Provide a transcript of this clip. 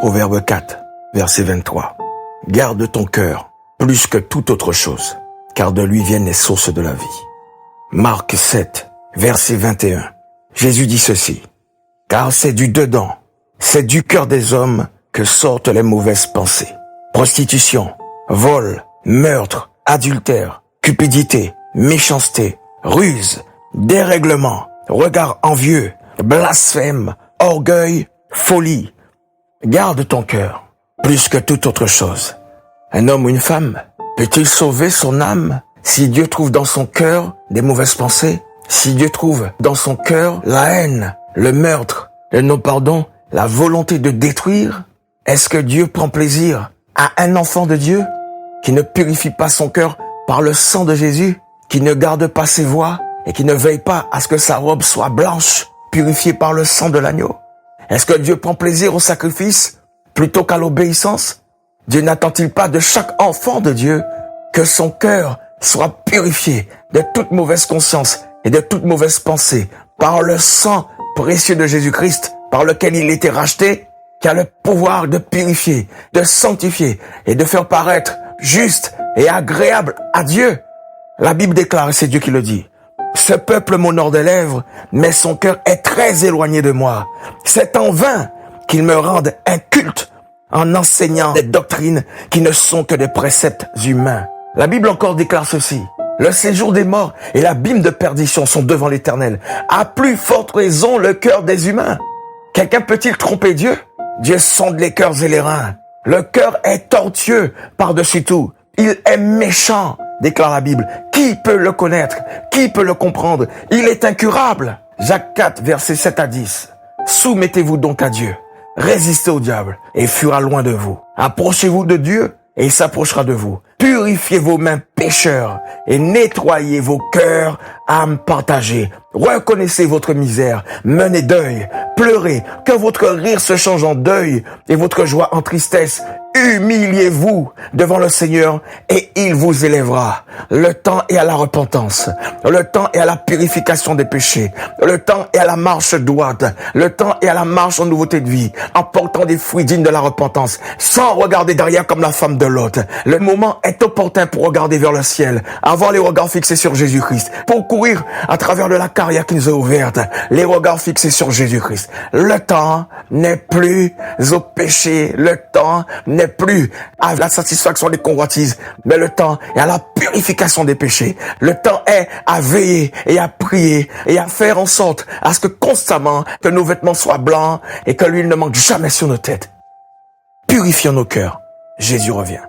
Proverbe 4, verset 23. Garde ton cœur plus que toute autre chose, car de lui viennent les sources de la vie. Marc 7, verset 21. Jésus dit ceci. Car c'est du dedans, c'est du cœur des hommes que sortent les mauvaises pensées. Prostitution, vol, meurtre, adultère, cupidité, méchanceté, ruse, dérèglement, regard envieux, blasphème, orgueil, folie. Garde ton cœur plus que toute autre chose. Un homme ou une femme peut-il sauver son âme si Dieu trouve dans son cœur des mauvaises pensées? Si Dieu trouve dans son cœur la haine, le meurtre, le non-pardon, la volonté de détruire? Est-ce que Dieu prend plaisir à un enfant de Dieu qui ne purifie pas son cœur par le sang de Jésus, qui ne garde pas ses voies et qui ne veille pas à ce que sa robe soit blanche, purifiée par le sang de l'agneau? Est-ce que Dieu prend plaisir au sacrifice plutôt qu'à l'obéissance? Dieu n'attend-il pas de chaque enfant de Dieu que son cœur soit purifié de toute mauvaise conscience et de toute mauvaise pensée par le sang précieux de Jésus-Christ, par lequel il était racheté, qui a le pouvoir de purifier, de sanctifier et de faire paraître juste et agréable à Dieu? La Bible déclare, et c'est Dieu qui le dit, « Ce peuple m'honore des lèvres, mais son cœur est très éloigné de moi. C'est en vain qu'il me rende un culte en enseignant des doctrines qui ne sont que des préceptes humains. » La Bible encore déclare ceci. Le séjour des morts et l'abîme de perdition sont devant l'Éternel. À plus forte raison, le cœur des humains. Quelqu'un peut-il tromper Dieu? Dieu sonde les cœurs et les reins. Le cœur est tortueux par-dessus tout. Il est méchant, déclare la Bible. Qui peut le connaître? Qui peut le comprendre? Il est incurable. Jacques 4, versets 7 à 10. Soumettez-vous donc à Dieu. Résistez au diable et il fuira loin de vous. Approchez-vous de Dieu et il s'approchera de vous. Purifiez vos mains pécheurs et nettoyez vos cœurs, âmes partagées. Reconnaissez votre misère, menez deuil, pleurez, que votre rire se change en deuil et votre joie en tristesse. Humiliez-vous devant le Seigneur et il vous élèvera. Le temps est à la repentance. Le temps est à la purification des péchés. Le temps est à la marche droite. Le temps est à la marche en nouveauté de vie, en portant des fruits dignes de la repentance, sans regarder derrière comme la femme de Lot. Le moment est opportun pour regarder vers le ciel, avoir les regards fixés sur Jésus-Christ, pour courir à travers de la carrière qui nous est ouverte, les regards fixés sur Jésus-Christ. Le temps n'est plus au péché. Le temps n'est plus à la satisfaction des convoitises, mais le temps est à la purification des péchés. Le temps est à veiller et à prier et à faire en sorte à ce que constamment que nos vêtements soient blancs et que l'huile ne manque jamais sur nos têtes. Purifions nos cœurs. Jésus revient.